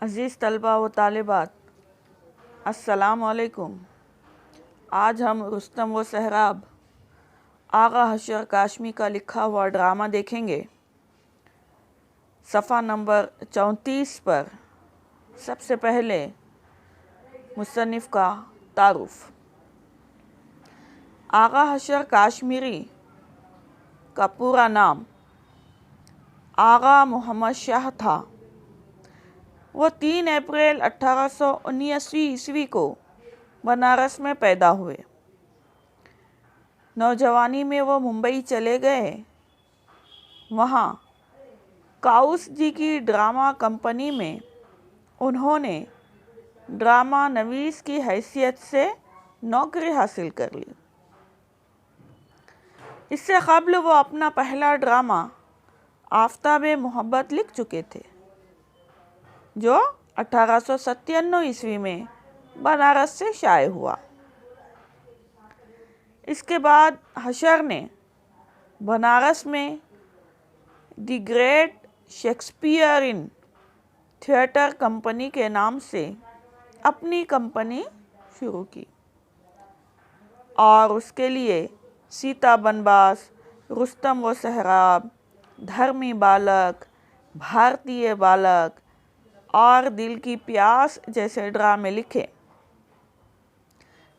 अज़ीज़ तलबा व तालिबात, अस्सलाम वालेकुम। आज हम रुस्तम व सहराब आगा हशर काशमी का लिखा हुआ ड्रामा देखेंगे। सफ़ा नंबर 34 पर सबसे पहले मुसन्निफ़ का तारुफ़। आगा हशर काश्मीरी का पूरा नाम आगा मोहम्मद शाह था। वो 3 अप्रैल 1879 ईस्वी को बनारस में पैदा हुए। नौजवानी में वो मुंबई चले गए। वहाँ काउस जी की ड्रामा कंपनी में उन्होंने ड्रामा नवीस की हैसियत से नौकरी हासिल कर ली। इससे क़ब्ल वो अपना पहला ड्रामा आफ़ताबे मोहब्बत लिख चुके थे, जो 1897 ईस्वी में बनारस से शाये हुआ। इसके बाद हशर ने बनारस में the great Shakespearean theatre company के नाम से अपनी कंपनी शुरू की और उसके लिए सीता बनवास, रुस्तम व सहराब, धर्मी बालक, भारतीय बालक और दिल की प्यास जैसे ड्रामे लिखे।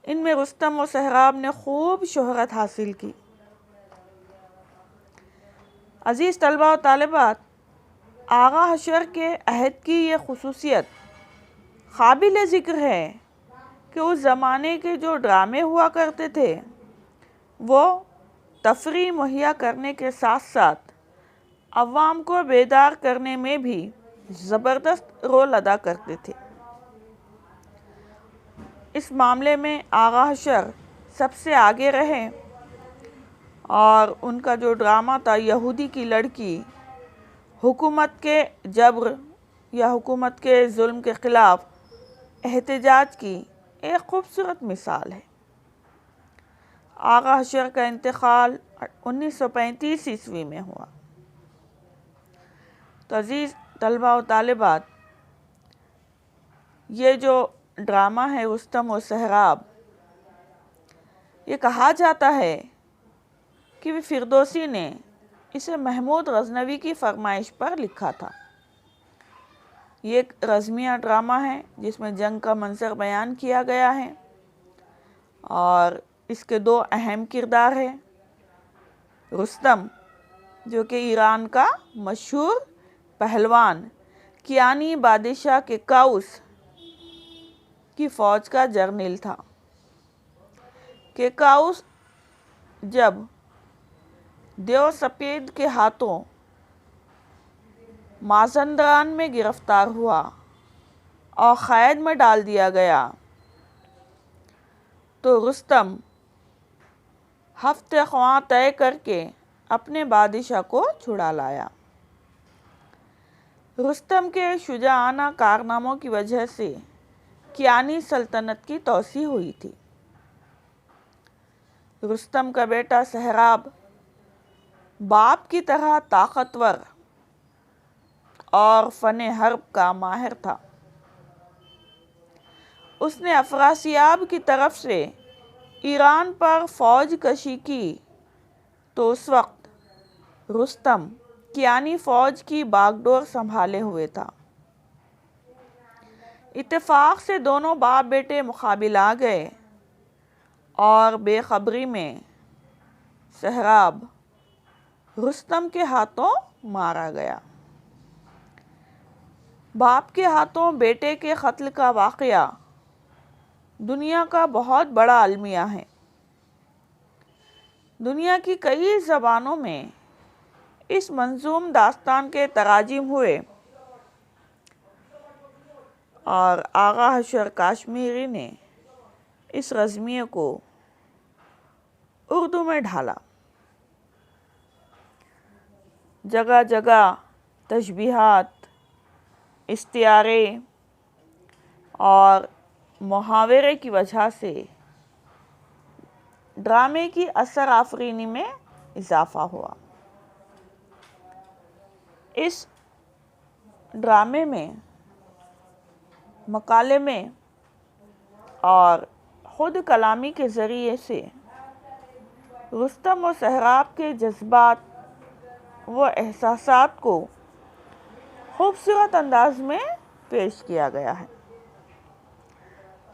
इनमें रुस्तम व सहराब ने खूब शोहरत हासिल की। अज़ीज़ तलबा व तालिबात, आगा हशर के अहद की ये खुसूसियत काबिल ज़िक्र है कि उस ज़माने के जो ड्रामे हुआ करते थे वो तफरी मुहैया करने के साथ साथ अवाम को बेदार करने में भी ज़बरदस्त रोल अदा करते थे। इस मामले में आगा हशर सबसे आगे रहे और उनका जो ड्रामा था यहूदी की लड़की हुकूमत के जबर या हुकूमत के जुल्म के ख़िलाफ़ एहतजाज की एक खूबसूरत मिसाल है। आगा हशर का इंतकाल 1935 ईस्वी में हुआ। तो अज़ीज़ तलबा व तालिबात, ये जो ड्रामा है रुस्तम व सहराब, ये कहा जाता है कि फिरदौसी ने इसे महमूद गज़नवी की फरमाइश पर लिखा था। ये एक रज़मिया ड्रामा है जिसमें जंग का मंज़र बयान किया गया है और इसके 2 अहम किरदार हैं। रुस्तम, जो कि ईरान का मशहूर पहलवान कियानी बादशाह के काउस की फ़ौज का जर्नल था। केकाउस जब देव सफ़ेद के हाथों माज़ंदरान में गिरफ्तार हुआ और क़ैद में डाल दिया गया, तो रुस्तम हफ्ते ख्वाह तय करके अपने बादशाह को छुड़ा लाया। रुस्तम के शुजाआना कारनामों की वजह से कियानी सल्तनत की तोसी हुई थी। रुस्तम का बेटा सहराब बाप की तरह ताकतवर और फ़ने हर्ब का माहिर था। उसने अफरासियाब की तरफ से ईरान पर फ़ौज कशी की, तो उस वक्त रुस्तम कियानी फ़ौज की बागडोर संभाले हुए था। इत्तेफाक से दोनों बाप बेटे मुकाबिल आ गए और बेखबरी में सहराब रुस्तम के हाथों मारा गया। बाप के हाथों बेटे के कत्ल का वाक़या दुनिया का बहुत बड़ा अलमिया है। दुनिया की कई ज़बानों में इस मंजूम दास्तान के तराजिम हुए और आगा हशर काश्मीरी ने इस रज़मिये को उर्दू में ढाला। जगह जगह तशबीहात, इस्तियारे और मुहावरे की वजह से ड्रामे की असर आफरीनी में इजाफ़ा हुआ। इस ड्रामे में मकाले में और खुद कलामी के ज़रिए से रुस्तम और सहराब के जज्बात व एहसासात को खूबसूरत अंदाज में पेश किया गया है।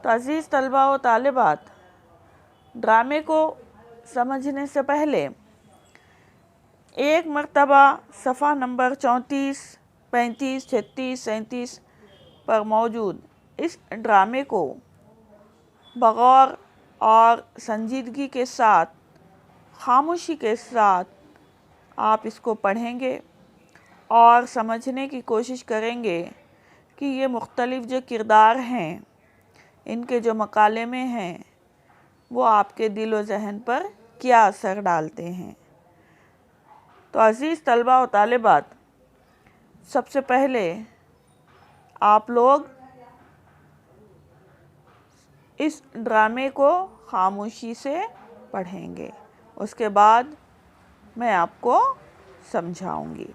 तो अज़ीज़ तलबा व तालिबात, ड्रामे को समझने से पहले एक मर्तबा सफ़ा नंबर 34, 35, 36, 37 पर मौजूद इस ड्रामे को बगौर और संजीदगी के साथ, खामोशी के साथ आप इसको पढ़ेंगे और समझने की कोशिश करेंगे कि ये मुख्तलिफ़ जो किरदार हैं, इनके जो मकाले में हैं, वो आपके दिल व ज़हन पर क्या असर डालते हैं। तो अज़ीज़ तलबा व तालिबात, सबसे पहले आप लोग इस ड्रामे को खामोशी से पढ़ेंगे, उसके बाद मैं आपको समझाऊंगी।